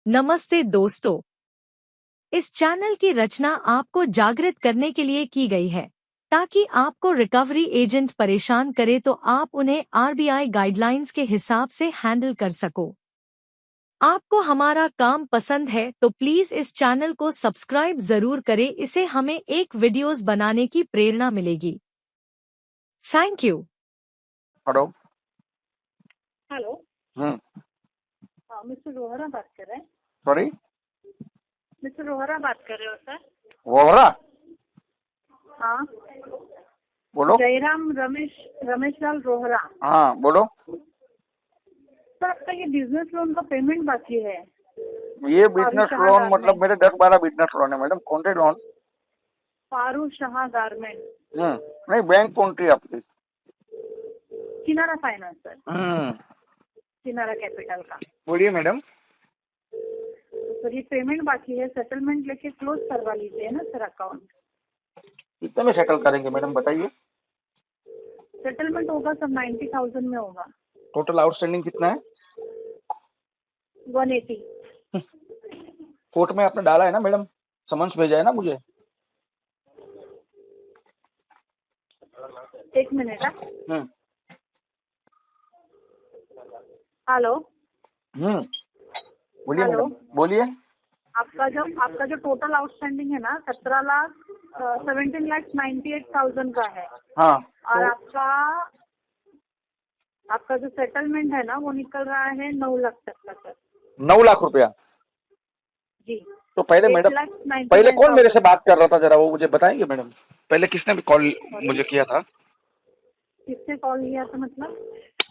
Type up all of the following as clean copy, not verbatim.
नमस्ते दोस्तों, इस चैनल की रचना आपको जागृत करने के लिए की गई है ताकि आपको रिकवरी एजेंट परेशान करे तो आप उन्हें आरबीआई गाइडलाइंस के हिसाब से हैंडल कर सको। आपको हमारा काम पसंद है तो प्लीज इस चैनल को सब्सक्राइब जरूर करें, इससे हमें एक वीडियोस बनाने की प्रेरणा मिलेगी। Thank you. हेलो। हेलो। हम्म। हाँ, मिस्टर रोहरा बात कर रहे हैं। सॉरी, मिस्टर रोहरा बात कर रहे हो सर? वो हो रहा। हाँ, बोलो। जयराम रमेश लाल रोहरा। हाँ बोलो। सर, आपका ये बिजनेस लोन का पेमेंट बाकी है। ये बिजनेस लोन मतलब मेरे 10-12 बिजनेस लोन है मैडम। कौन से लोन? पारू शाह गारमेंट, नहीं, बैंक कौन सी आपकी? किनारा फाइनेंस सर, किनारा कैपिटल का। बोलिए मैडम। तो सर, ये पेमेंट बाकी है, सेटलमेंट लेके क्लोज करवा लीजिए ना सर अकाउंट। कितने में सेटल करेंगे मैडम, बताइए। सेटलमेंट होगा सर 90,000 में होगा। टोटल आउटस्टैंडिंग कितना है? 180। कोर्ट में आपने डाला है ना मैडम, समन्स भेजा है ना मुझे। एक मिनट। हेलो। बोलिए हेलो। मैडम, बोलिए। आपका जो टोटल आउटस्टैंडिंग है ना 17,98,000 का है। हाँ। और आपका जो सेटलमेंट है ना वो निकल रहा है 9 लाख तक का सर। 9 लाख रुपया जी। तो पहले मैडम, पहले कौन मेरे से बात कर रहा था, जरा वो मुझे बताएंगे मैडम। पहले किसने कॉल मुझे किया था? किसने कॉल किया था मतलब?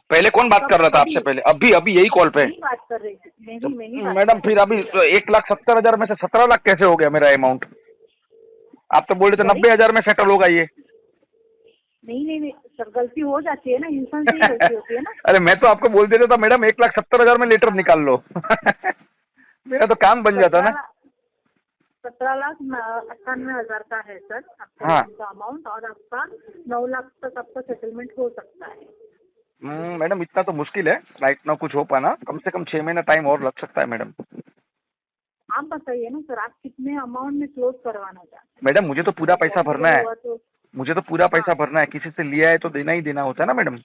पहले कौन बात कर रहा था आपसे पहले? अभी अभी यही कॉल पे बात कर रही थी मैं ही मैडम। फिर अभी 1,70,000 में से 17 लाख कैसे हो गया मेरा अमाउंट? आप तो बोल रहे थे 90,000 में सेटल होगा ये। नहीं सर, गलती हो जाती है ना, इंसान से ही गलती होती है ना। अरे मैं तो आपको बोल देता था मैडम 1,70,000 में लेटर निकाल लो। मेरा तो काम बन जाता ना। 17,98,000 का है सर आपका हाँ अमाउंट, और आपका 9 लाख तक आपका सेटलमेंट हो सकता है। मैडम इतना तो मुश्किल है राइट नाउ कुछ हो पाना। कम से कम 6 महीना टाइम और लग सकता है मैडम। आप बताइए ना सर, आप कितने अमाउंट में क्लोज करवाना चाहते हैं? मैडम मुझे तो पूरा पैसा भरना है। तो मुझे तो पूरा पैसा भरना है। किसी से लिया है तो देना ही देना होता है ना मैडम।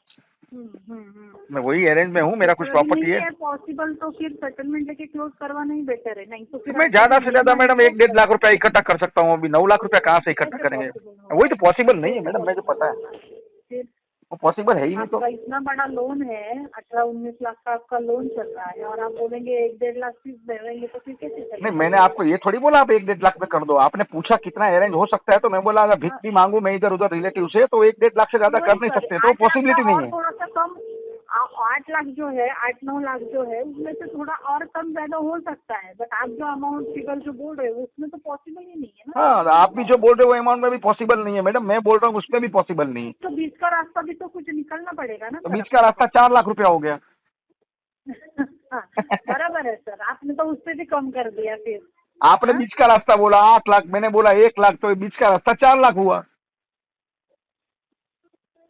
मैं वही अरेंज में हूँ, मेरा कुछ प्रॉपर्टी है। पॉसिबल तो फिर सेटलमेंट लेके क्लोज करवाना ही बेटर है। नहीं तो फिर मैं ज्यादा से ज्यादा मैडम 1-1.5 लाख रुपया इकट्ठा कर सकता हूँ। अभी 9 लाख रुपया कहाँ से इकट्ठा करेंगे? वही तो पॉसिबल नहीं है मैडम, मुझे पता है फिर वो पॉसिबल है ही नहीं। तो आपका इतना बड़ा लोन है, 18-19 लाख का आपका लोन चल रहा है, और आप बोलेंगे 1-1.5 लाख फीस देंगे तो फिर कैसे चलेगा? नहीं, मैंने आपको ये थोड़ी बोला आप 1-1.5 लाख में कर दो। आपने पूछा कितना अरेंज हो सकता है, तो मैं बोला अगर भिख भी मांगू मैं इधर उधर रिलेटिव से तो 1-1.5 लाख से ज्यादा कर नहीं सकते, तो पॉसिबिलिटी नहीं है। थोड़ा सा कम, 8 लाख जो है, 8-9 लाख जो है उसमें से थोड़ा और कम ज्यादा हो सकता है, बट आप जो अमाउंट फिगर जो बोल रहे हो उसमें तो पॉसिबल ही नहीं है ना। हाँ, आप भी जो बोल रहे हो अमाउंट में भी पॉसिबल नहीं है मैडम। मैं बोल रहा हूँ उसमें भी पॉसिबल नहीं है। तो बीच का रास्ता भी तो कुछ निकलना पड़ेगा ना तो सर। बीच का रास्ता 4 लाख रुपया हो गया। हाँ, बराबर है सर, आपने तो उससे भी कम कर दिया फिर। आपने बीच का रास्ता बोला 8 लाख, मैंने बोला 1 लाख, तो बीच का रास्ता 4 लाख हुआ।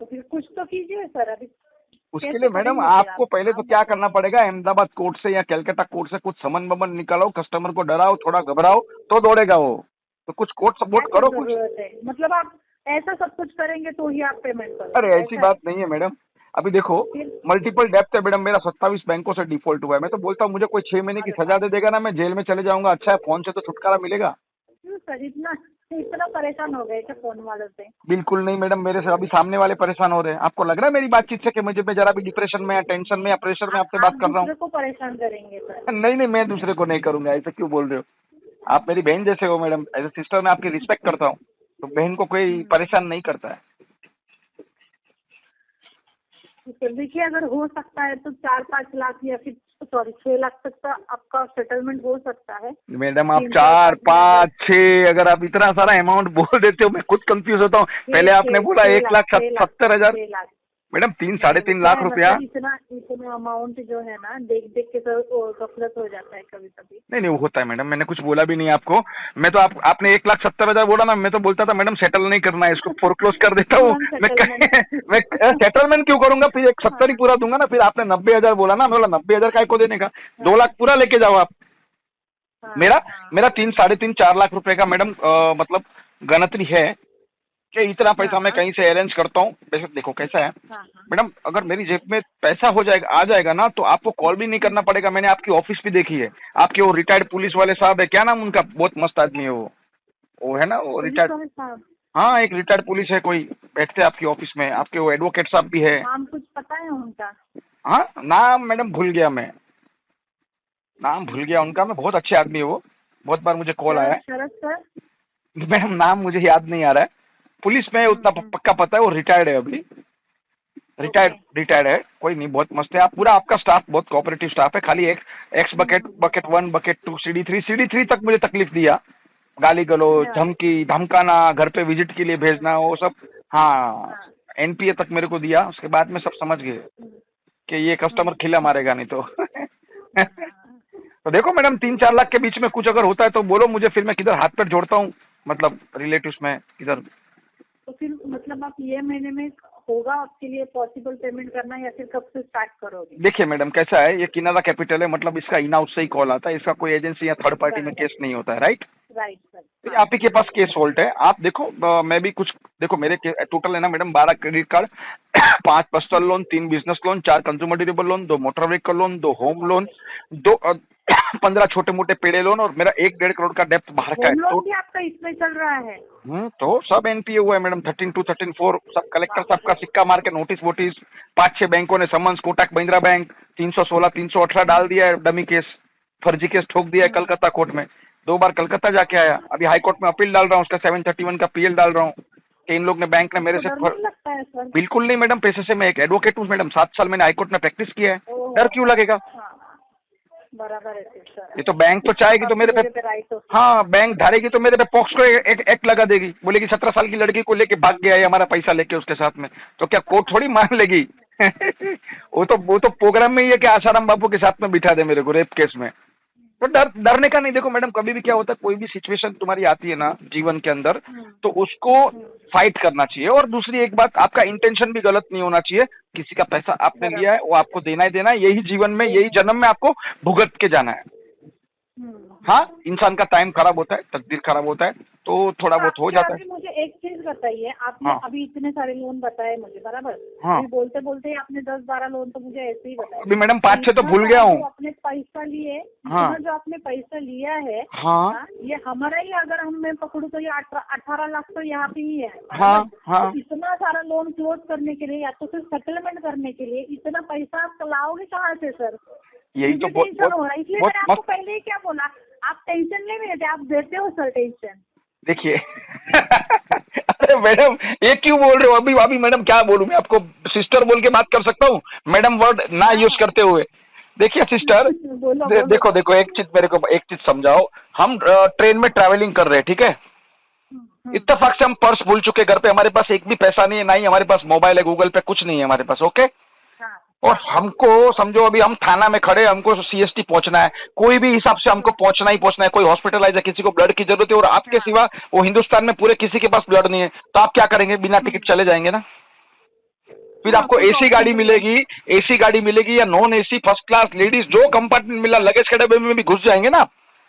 तो फिर कुछ तो कीजिए सर। अभी उसके लिए मैडम आपको पहले तो क्या करना पड़ेगा, अहमदाबाद कोर्ट से या कलकत्ता कोर्ट से कुछ समन बमन निकालो, कस्टमर को डराओ, थोड़ा घबराओ तो दौड़ेगा वो। तो कुछ कोर्ट सपोर्ट करो कुछ। मतलब आप ऐसा सब कुछ करेंगे तो ही आप पेमेंट करो? अरे ऐसी बात नहीं है मैडम। अभी देखो मल्टीपल डेप्थ है मैडम, मेरा 27 बैंकों से डिफॉल्ट हुआ है। मैं तो बोलता हूँ मुझे कोई 6 महीने की सजा दे देगा ना, मैं जेल में चले जाऊंगा। अच्छा है फोन से तो छुटकारा मिलेगा। क्यों सर, इतना परेशान हो गए क्या फोन वालों से? बिल्कुल नहीं मैडम, मेरे से अभी सामने वाले परेशान हो रहे हैं। आपको लग रहा है मेरी बातचीत से कि मुझे मैं जरा भी डिप्रेशन में या टेंशन में या प्रेशर में आपसे बात कर रहा हूँ? दूसरे को परेशान करेंगे सर? नहीं, मैं दूसरे को नहीं करूंगा। ऐसे क्यों बोल रहे हो? आप मेरी बहन जैसे हो मैडम, एज ए सिस्टर मैं आपकी रिस्पेक्ट करता हूँ। तो बहन को कोई परेशान नहीं करता है। तो देखिए, अगर हो सकता है तो 4-5 लाख या फिर 6 लाख तक का आपका सेटलमेंट हो सकता है। मैडम आप 4, 5, 6 अगर आप इतना सारा अमाउंट बोल देते हो मैं खुद कंफ्यूज होता हूँ। पहले आपने बोला 1,70,000 मैडम, 3-3.5 लाख रुपया। इतना अमाउंट जो है ना देख देख के तो गफलत हो जाता है कभी कभी। नहीं वो होता है मैडम, मैंने कुछ बोला भी नहीं आपको। मैं तो आपने 1,70,000 बोला ना, मैं तो बोलता था मैडम सेटल नहीं करना है इसको, फोरक्लोज कर देता हूँ। मैं सेटलमेंट क्यों करूंगा? फिर 1,70 ही पूरा दूंगा ना। फिर आपने 90,000 बोला ना, मैं बोला 90,000 काय को देने का, 2 लाख पूरा लेके जाओ आप। हाँ, मेरा हाँ, मेरा 3 साढ़े 3 4 लाख रुपए का मैडम मतलब गणतरी है कि इतना पैसा मैं हाँ, कहीं से अरेंज करता हूँ। वैसे देखो कैसा है हाँ, हाँ, मैडम, अगर मेरी जेब में पैसा हो जाएगा आ जाएगा ना तो आपको कॉल भी नहीं करना पड़ेगा। मैंने आपकी ऑफिस भी देखी है, आपके वो रिटायर्ड पुलिस वाले साहब है, क्या नाम उनका, बहुत मस्त आदमी है वो है ना वो पुलिस रिटायर्ड। वाले साहब, हाँ एक रिटायर्ड पुलिस है कोई, बैठते हैं आपकी ऑफिस में, आपके वो एडवोकेट साहब भी है। नाम कुछ पता है उनका? हाँ नाम मैडम भूल गया मैं, नाम भूल गया उनका मैं, बहुत अच्छे आदमी है वो, बहुत बार मुझे कॉल आया शरद है। शरद सर? मैडम नाम मुझे याद नहीं आ रहा है, पुलिस में उतना पक्का पता है, वो रिटायर्ड है अभी, रिटायर्ड ओके। रिटायर्ड है, कोई नहीं, बहुत मस्त है। आप पूरा आपका स्टाफ बहुत कोऑपरेटिव स्टाफ है, खाली एक एक्स बकेट, बकेट 1 बकेट 2 सीढ़ी 3 तक मुझे तकलीफ दिया, गाली गलौज, हाँ, धमकी धमकाना, घर पे विजिट के लिए भेजना, वो सब। हाँ हाँ, एनपीए तक मेरे को दिया, उसके बाद में सब समझ गए कि ये कस्टमर खिला मारेगा नहीं तो। हाँ। तो देखो मैडम 3 4 लाख के बीच में कुछ अगर होता है तो बोलो मुझे, फिर मैं किधर हाथ पैर जोड़ता हूँ, मतलब रिलेटिव्स में किधर। तो फिर मतलब आप ये महीने में होगा आपके लिए पॉसिबल पेमेंट करना, या फिर कब से स्टार्ट करोगे? देखिए मैडम कैसा है, ये किनारा कैपिटल है, मतलब इसका इन आउट से ही कॉल आता है, इसका कोई एजेंसी या थर्ड पार्टी में केस नहीं होता है, राइट। Right sir. तो आप ही के पास केस होल्ड है, आप देखो मैं भी कुछ देखो, मेरे टोटल है ना madam 12 credit card, 5 personal loan, 3 business loan, 4 consumer durable loan, 2 motor vehicle loan, 2 home loan, 2 15 छोटे मोटे पेड़े लोन, और मेरा 1 1.5 करोड़ का डेप्थ बाहर का है। होम लोन तो भी आपका इसमें चल रहा है? तो सब एनपीए हुआ है मैडम, 13 2 13 4 सब कलेक्टर साहब का सिक्का मार के नोटिस वोटिस, 5 6 बैंकों ने समन्स, कोटक महिंद्रा बैंक 316 318 डाल दिया है, डमी केस फर्जी केस ठोक दिया है कलकत्ता कोर्ट में, 2 बार कलकत्ता जाके आया, अभी हाई कोर्ट में अपील डाल रहा हूँ, उसका 731 का पीएल डाल रहा हूँ कि इन लोग ने, बैंक ने मेरे आपको से डर नहीं लगता है सर? बिल्कुल नहीं मैडम, पैसे से मैं एक एडवोकेट हूँ मैडम, 7 साल मैंने हाईकोर्ट में प्रैक्टिस किया है, ओह, डर क्यों लगेगा। हाँ, बराबर है सर। ये तो बैंक तो चाहेगी तो मेरे पे, राइट हो। हाँ बैंक धारेगी तो मेरे पे पॉक्सो एक एक्ट लगा देगी, बोलेगी 17 साल की लड़की को लेके भाग गया है हमारा पैसा लेके उसके साथ में, तो क्या कोर्ट थोड़ी मान लेगी। वो तो प्रोग्राम में ही है कि आसाराम बापू के साथ में बिठा दे मेरे को रेप केस में। तो डरने का नहीं। देखो मैडम कभी भी क्या होता है, कोई भी सिचुएशन तुम्हारी आती है ना जीवन के अंदर, तो उसको फाइट करना चाहिए। और दूसरी एक बात, आपका इंटेंशन भी गलत नहीं होना चाहिए, किसी का पैसा आपने लिया है वो आपको देना ही देना है, यही जीवन में यही जन्म में आपको भुगत के जाना है। हाँ इंसान का टाइम खराब होता है, तकदीर खराब होता है, तो थोड़ा बहुत हो जाता है। अभी मुझे एक चीज बताइए, आपने हाँ। अभी इतने सारे लोन बताए मुझे, बराबर? हाँ। अभी बोलते बोलते ही आपने 10-12 लोन तो मुझे ऐसे ही बताए। अभी मैडम 5 6 तो भूल गया हूँ। आपने पैसा लिए, हाँ। जो आपने पैसा लिया है, हाँ ये हमारा ही, अगर हम मैं पकड़ू तो ये 18 लाख तो यहाँ पे ही है। हाँ हाँ तो इतना सारा लोन क्लोज करने के लिए या तो फिर सेटलमेंट करने के लिए इतना पैसा आप लाओगे कहाँ से सर? यही तो मुझे टेंशन हो रहा है, इसलिए मैंने आपको मस्त। पहले ही क्या बोला, आप टेंशन नहीं लेते, आप देते हो सर टेंशन। देखिए अरे मैडम ये क्यों बोल रहे हो, अभी मैडम क्या बोलूं मैं आपको, सिस्टर बोल के बात कर सकता हूँ मैडम, वर्ड ना यूज करते हुए। देखिए सिस्टर, बोलो। देखो एक चीज मेरे को, एक चीज समझाओ, हम ट्रेन में ट्रैवलिंग कर रहे हैं, ठीक है, इत्तेफाक से हम पर्स भूल चुके घर पे, हमारे पास एक भी पैसा नहीं है, ना ही हमारे पास मोबाइल है, गूगल पे कुछ नहीं है हमारे पास, ओके। और हमको समझो अभी हम थाना में खड़े, हमको सीएसटी पहुंचना है, कोई भी हिसाब से हमको पहुंचना ही पहुंचना है, कोई हॉस्पिटलाइज है, किसी को ब्लड की जरूरत है, और आपके सिवा वो हिंदुस्तान में पूरे किसी के पास ब्लड नहीं है, तो आप क्या करेंगे, बिना टिकट चले जाएंगे ना। फिर आपको एसी गाड़ी मिलेगी या non AC, first class, ladies, जो कंपार्टमेंट मिला, लगेज के डब्बे में भी घुस जाएंगे ना।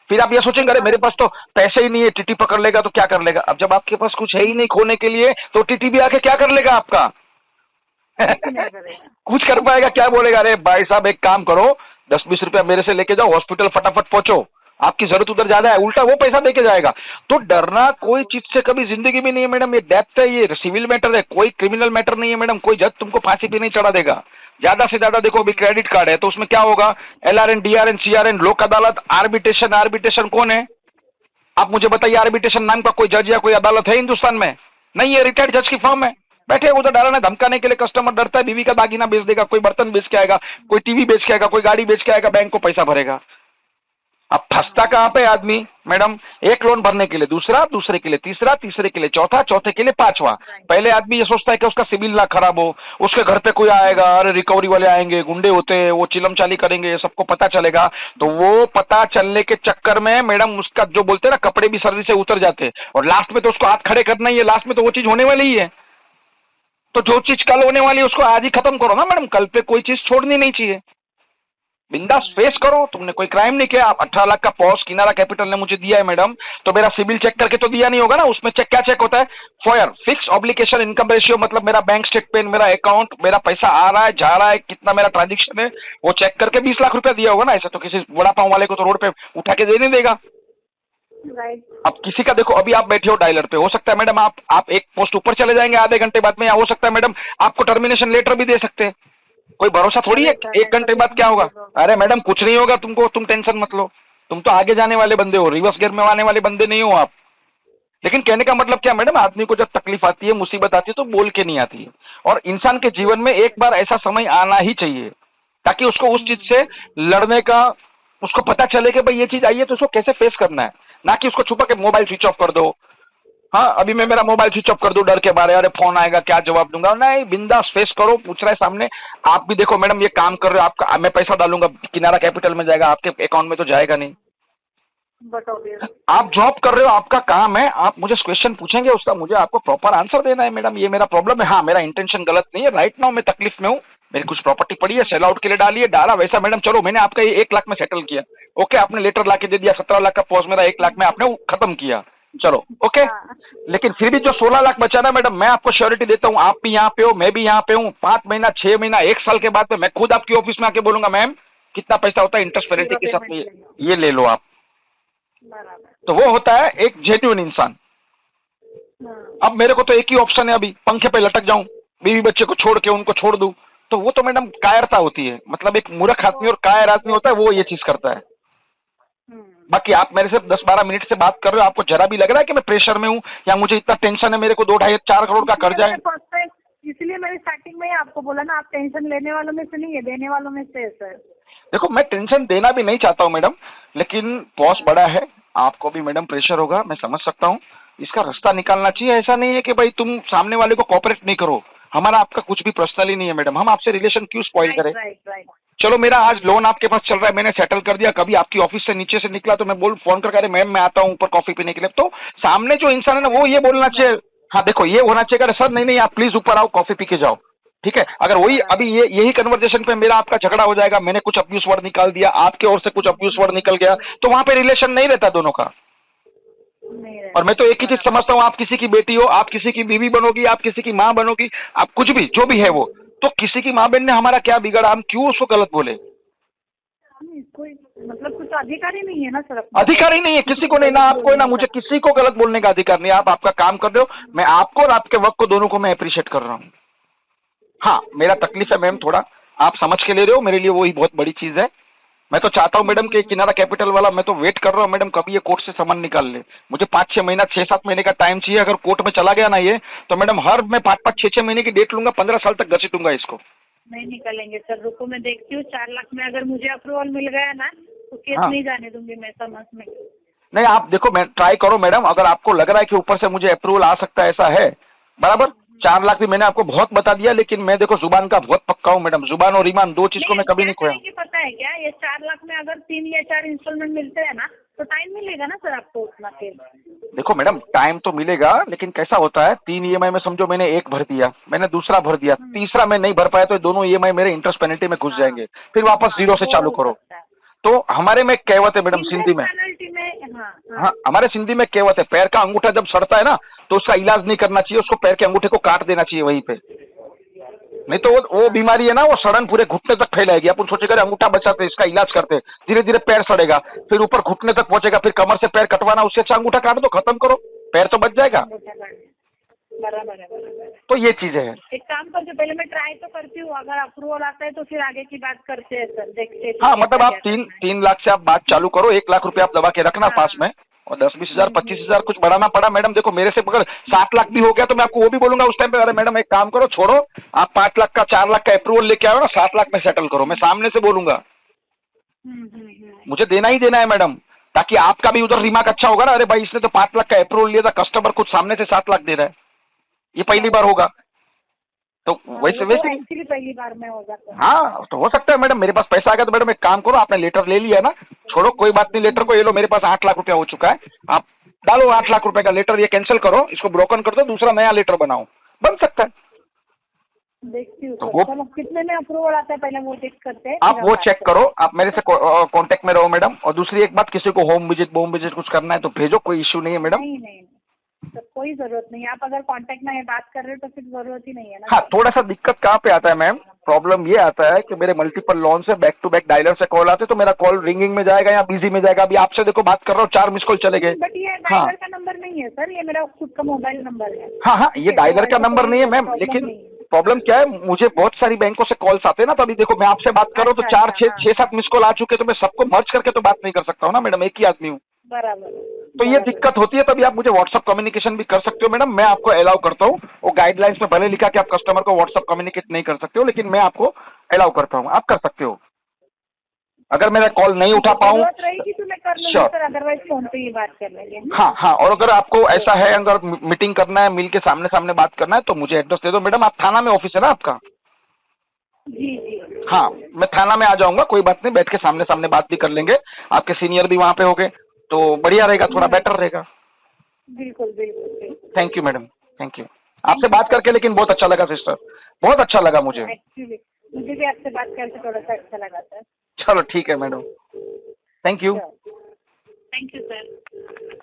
फिर आप ये सोचेंगे अरे मेरे पास तो पैसे ही नहीं है, टीटी पकड़ लेगा तो क्या कर लेगा। अब जब आपके पास कुछ है ही नहीं खोने के लिए, तो टीटी भी आके क्या कर लेगा आपका। कुछ कर पाएगा, क्या बोलेगा, अरे भाई साहब एक काम करो, 10-20 रुपया मेरे से लेके जाओ, हॉस्पिटल फटाफट पहुंचो, आपकी जरूरत उधर ज्यादा है, उल्टा वो पैसा देके जाएगा। तो डरना कोई चीज से कभी जिंदगी में नहीं है मैडम, ये डेप्थ है, ये सिविल मैटर है, कोई क्रिमिनल मैटर नहीं है मैडम, कोई जज तुमको फांसी पे नहीं चढ़ा देगा। ज्यादा से ज्यादा देखो अभी क्रेडिट कार्ड है तो उसमें क्या होगा, LRN DRN CRN, लोक अदालत, आर्बिट्रेशन कौन है, आप मुझे बताइए, आर्बिट्रेशन नाम का कोई जज या कोई अदालत है हिंदुस्तान में? नहीं है, रिटायर्ड जज की फर्म है, बैठे उधर डराने धमकाने के लिए। कस्टमर डरता है, बीवी का दागिना बेच देगा, कोई बर्तन बेच के आएगा, कोई टीवी बेच के आएगा, कोई गाड़ी बेच के आएगा, बैंक को पैसा भरेगा। अब फंसता कहाँ पे आदमी मैडम, एक लोन भरने के लिए दूसरा, दूसरे के लिए तीसरा, तीसरे के लिए चौथा, चौथे के लिए पांचवा। पहले आदमी ये सोचता है कि उसका सिविल ना खराब हो, उसके घर पे कोई आएगा, अरे रिकवरी वाले आएंगे, गुंडे होते हैं, वो चिलम चाली करेंगे, सबको पता चलेगा। तो वो पता चलने के चक्कर में मैडम उसका जो बोलते हैं ना, कपड़े भी सर्दी से उतर जाते हैं, और लास्ट में तो उसको हाथ खड़े करना ही है, लास्ट में तो वो चीज होने वाली ही है। तो जो चीज कल होने वाली है उसको आज ही खत्म करो ना मैडम, कल पे कोई चीज छोड़नी नहीं चाहिए। बिंदास फेस करो, तुमने कोई क्राइम नहीं किया। आप 18 लाख का पॉस किनारा कैपिटल ने मुझे दिया है मैडम, तो मेरा सिविल चेक करके तो दिया नहीं होगा ना। उसमें चेक क्या चेक होता है? Foyer fix obligation income ratio, मतलब मेरा बैंक स्टेटमेंट, मेरा अकाउंट, मेरा पैसा आ रहा है जा रहा है, कितना मेरा ट्रांजेक्शन है, वो चेक करके 20 लाख रुपया दिया होगा ना। ऐसे तो किसी वड़ा पाव वाले को तो रोड पे उठा के दे नहीं देगा। राइट। अब किसी का देखो, अभी आप बैठे हो डायलर पे, हो सकता है मैडम आप एक पोस्ट ऊपर चले जाएंगे आधे घंटे बाद में, या हो सकता है मैडम आपको टर्मिनेशन लेटर भी दे सकते हैं। कोई भरोसा थोड़ी है एक घंटे बाद क्या होगा। अरे मैडम कुछ नहीं होगा तुमको, तुम टेंशन मत लो, तुम तो आगे जाने वाले बंदे हो, रिवर्स गियर में आने वाले बंदे नहीं हो आप। लेकिन कहने का मतलब क्या मैडम, आदमी को जब तकलीफ आती है, मुसीबत आती है, तो बोल के नहीं आती है। और इंसान के जीवन में एक बार ऐसा समय आना ही चाहिए ताकि उसको उस चीज से लड़ने का उसको पता चले कि भाई ये चीज आई है तो उसको कैसे फेस करना है, ना कि उसको छुपा के मोबाइल स्विच ऑफ कर दो। हाँ, अभी मैं मेरा मोबाइल स्विच ऑफ कर दूं डर के बारे, अरे फोन आएगा क्या जवाब दूंगा। नहीं, बिंदास फेस करो, पूछ रहा है सामने। आप भी देखो मैडम, ये काम कर रहे हो, आपका मैं पैसा डालूंगा किनारा कैपिटल में जाएगा, आपके अकाउंट में तो जाएगा नहीं। बट ऑब्वियस आप जॉब कर रहे हो, आपका काम है, आप मुझे क्वेश्चन पूछेंगे, उसका मुझे आपको प्रॉपर आंसर देना है। मैडम ये मेरा प्रॉब्लम है, हाँ मेरा इंटेंशन गलत नहीं है, राइट नाउ मैं तकलीफ में हूँ, मेरी कुछ प्रॉपर्टी पड़ी है, सेल आउट के लिए डाली है, डाला वैसा मैडम, चलो मैंने आपका ये 1 लाख में सेटल किया, ओके, आपने लेटर ला के दे दिया, 17 लाख का पॉज मेरा 1 लाख में आपने खत्म किया, चलो ओके। लेकिन फिर भी जो 16 लाख बचा ना मैडम, मैं आपको श्योरिटी देता हूँ, आप भी यहाँ पे हो, मैं भी यहाँ पे हूँ, 5 महीना 6 महीना 1 साल के बाद में मैं खुद आपकी ऑफिस में आके बोलूंगा, मैम कितना पैसा होता है इंटरेस्ट पेनल्टी के साथ में, ये ले लो आप। तो वो होता है एक जेन्युइन इंसान। अब मेरे को तो एक ही ऑप्शन है, अभी पंखे पे लटक जाऊं, बीवी बच्चे को छोड़ के उनको छोड़ दूं, तो वो तो मैडम कायरता होती है। मतलब एक मूर्ख आदमी और कायर आदमी होता है, वो ये चीज करता है। बाकी आप मेरे से 10-12 मिनट से बात कर रहे हो, आपको जरा भी लग रहा है कि मैं प्रेशर में हूँ या मुझे इतना टेंशन है, मेरे को 2-2.5-4 करोड़ का कर्जा है? इसलिए मैंने स्टार्टिंग में ही आपको बोला ना, आप टेंशन लेने वालों में से नहीं है, देने वालों में से है सर। देखो मैं टेंशन देना भी नहीं चाहता हूँ मैडम, लेकिन बॉस बड़ा है, आपको भी मैडम प्रेशर होगा, मैं समझ सकता हूँ। इसका रास्ता निकालना चाहिए। ऐसा नहीं है कि भाई तुम सामने वाले को कोऑपरेट नहीं करो, हमारा आपका कुछ भी पर्सनली नहीं है मैडम, हम आपसे रिलेशन क्यों स्पॉइल करें। राइट। चलो मेरा आज लोन आपके पास चल रहा है, मैंने सेटल कर दिया, कभी आपकी ऑफिस से नीचे से निकला तो मैं फोन करके अरे मैम मैं आता हूँ ऊपर कॉफी पीने के लिए, तो सामने जो इंसान है ना वो ये बोलना चाहिए, हाँ देखो ये होना चाहिए, अरे सर नहीं आप प्लीज ऊपर आओ कॉफी पी के जाओ, ठीक है। अगर वही अभी यही कन्वर्सेशन पे मेरा आपका झगड़ा हो जाएगा, मैंने कुछ अब्यूज वर्ड निकाल दिया, आपके ओर से कुछ अब्यूज वर्ड निकल गया, तो वहां पे रिलेशन नहीं रहता दोनों का। और मैं तो एक ही चीज समझता हूँ, आप किसी की बेटी हो, आप किसी की बीवी बनोगी, आप किसी की माँ बनोगी, आप कुछ भी जो भी है वो, तो किसी की माँ बहन ने हमारा क्या बिगाड़ा, हम क्यों उसको गलत बोले। कोई मतलब कुछ अधिकार ही नहीं है ना सर, अधिकार ही नहीं है किसी को, नहीं ना आपको है ना मुझे, किसी को गलत बोलने का अधिकार नहीं। आप आपका काम कर रहे हो, मैं आपको और आपके वक्त को दोनों को मैं अप्रिशिएट कर रहा हूँ। हाँ मेरा तकलीफ है मैम थोड़ा, आप समझ के ले रहे हो, मेरे लिए वही बहुत बड़ी चीज है। मैं तो चाहता हूँ मैडम कि किनारा कैपिटल वाला, मैं तो वेट कर रहा हूँ मैडम कभी ये कोर्ट से समन निकाल ले। मुझे 5-6 महीना 6-7 महीने का टाइम चाहिए। अगर कोर्ट में चला गया ना ये, तो मैडम हर मैं 5-5 6-6 महीने की डेट लूंगा, 15 साल तक घसीटूंगा इसको। नहीं निकलेंगे सर, रुको मैं देखती हूँ 4 लाख में अगर मुझे अप्रूवल मिल गया ना तो केस हाँ। नहीं जाने दूंगी मैं समझ में। नहीं आप देखो, मैं ट्राई करो मैडम, अगर आपको लग रहा है कि ऊपर से मुझे अप्रूवल आ सकता है, ऐसा है बराबर। 4 लाख भी मैंने आपको बहुत बता दिया, लेकिन मैं देखो जुबान का बहुत पक्का हूँ मैडम, जुबान और ईमान 2 चीज को मैं कभी नहीं खोया। पता है क्या, ये 4 लाख में अगर 3 या 4 इंस्टॉलमेंट मिलते हैं ना तो टाइम मिलेगा ना सर आपको उतना केस। देखो मैडम टाइम तो मिलेगा, लेकिन कैसा होता है 3 EMI में समझो मैंने एक भर दिया, मैंने दूसरा भर दिया, तीसरा मैं नहीं भर पाया तो दोनों EMI मेरे इंटरेस्ट पेनल्टी में घुस जाएंगे, फिर वापस 0 से चालू करो। तो हमारे में कहावत है मैडम सिंधी में, हाँ हमारे सिंधी में कहावत है, पैर का अंगूठा जब सड़ता है ना तो उसका इलाज नहीं करना चाहिए, उसको पैर के अंगूठे को काट देना चाहिए वहीं पे, नहीं तो वो बीमारी है ना वो सड़न पूरे घुटने तक फैलाएगी। अपन सोचेगा अंगूठा बचाते इसका इलाज करते, धीरे धीरे पैर सड़ेगा, फिर ऊपर घुटने तक पहुंचेगा, फिर कमर से पैर कटवाना, उससे अच्छा अंगूठा काट दो, खत्म करो, पैर तो बच जाएगा। बराबर है। तो ये चीजें हैं। एक काम करते पहले मैं ट्राई तो करती हूँ, अगर अप्रूवल आता है तो फिर आगे की बात करते हैं सर, देखते हैं। हाँ मतलब आप 3 लाख से आप बात चालू करो, 1 लाख रुपए आप दबा के रखना पास में, और 10-20 हजार 25 हजार कुछ बढ़ाना पड़ा मैडम। देखो मेरे से अगर 7 लाख भी हो गया तो मैं आपको वो भी बोलूंगा उस टाइम पे, अरे मैडम एक काम करो, छोड़ो आप 5 लाख का 4 लाख का अप्रूवल लेके आओ ना, 7 लाख में सेटल करो, मैं सामने से बोलूंगा। मुझे देना ही देना है मैडम, ताकि आपका भी उधर दिमाग अच्छा होगा ना, अरे भाई इसने तो 5 लाख का अप्रूवल लिया था, कस्टमर कुछ सामने से 7 लाख दे रहा है, ये पहली बार होगा, तो वैसे एक्चुअली पहली बार में हो जाता है। हाँ तो हो सकता है मैडम मेरे पास पैसा आ गया, तो मैडम एक काम करो, आपने लेटर ले लिया ना, छोड़ो कोई बात नहीं, लेटर को ये लो, मेरे पास 8 लाख रुपया हो चुका है, आप डालो 8 लाख रुपए का लेटर, ये कैंसिल करो, इसको ब्रोकन कर दो, दूसरा नया लेटर बनाओ, बन सकता है। देखती हूँ तो सर। चलो कितने में अप्रूवल आता है पहले वो चेक करते हैं, आप फिर वो हम चेक बात करो, आप मेरे से कांटेक्ट में रहो मैडम। और दूसरी एक बात, किसी को होम विजिट कुछ करना है तो भेजो, कोई इश्यू नहीं है करते हैं। मैडम। नहीं नहीं नहीं, तो कोई जरूरत नहीं है। आप अगर कांटेक्ट में बात कर रहे हो तो फिर जरूरत ही नहीं है ना हाँ, सर। थोड़ा सा दिक्कत कहाँ पे आता है मैम, प्रॉब्लम ये आता है कि मेरे मल्टीपल लॉन से बैक टू बैक डायलर से कॉल आते, तो मेरा कॉल रिंगिंग में जाएगा या बिजी में जाएगा। अभी आपसे देखो बात कर रहा हूँ, 4 मिस कॉल चले गए। बट ये हाँ डायलर का नंबर नहीं है सर, ये मेरा खुद का मोबाइल नंबर है। हाँ हाँ, ये ठीक है, तो डायलर का ऐसा नंबर कोई नहीं है मैम, प्रॉब्लम लेकिन नहीं है। प्रॉब्लम क्या है, मुझे बहुत सारी बैंकों से कॉल्स आते हैं ना, तो अभी देखो मैं आपसे बात कर रहा हूँ तो अच्छा, 4 अच्छा, 6 हाँ, 6 7 मिस कॉल आ चुके, तो मैं सबको मर्ज करके तो बात नहीं कर सकता हूँ ना मैडम, एक ही आदमी हूँ। बराबर। तो ये दिक्कत होती है, तभी आप मुझे व्हाट्सअप कम्युनिकेशन भी कर सकते हो मैडम, मैं आपको अलाउ करता हूँ। वो गाइडलाइंस में भले लिखा कि आप कस्टमर को व्हाट्सअप कम्युनिकेट नहीं कर सकते हो, लेकिन मैं आपको अलाउ करता हूँ, आप कर सकते हो। अगर मेरा कॉल नहीं ठीक उठा है, पाऊँ, जरूरत रहेगी तो मैं कर लूंगी श्योर। सर, अदरवाइज फोन पे ही बात कर लेंगे। हाँ हाँ, और अगर आपको ऐसा है, अगर मीटिंग करना है, मिल के सामने सामने बात करना है, तो मुझे एड्रेस दे दो मैडम। आप थाना में ऑफिस है ना आपका? जी जी। हाँ, मैं थाना में आ जाऊंगा, कोई बात नहीं, बैठ के सामने सामने बात भी कर लेंगे। आपके सीनियर भी वहां पे होंगे, तो बढ़िया रहेगा, थोड़ा बेटर रहेगा। बिल्कुल बिल्कुल बिल्कुल। Thank you madam, thank you. आपसे थैंक यू बात करके सर। लेकिन बहुत अच्छा लगा सिस्टर, बहुत अच्छा लगा मुझे। एक्चुअली मुझे भी आपसे बात करके थोड़ा सा अच्छा लगा सर। चलो ठीक है madam, thank you. Thank you sir.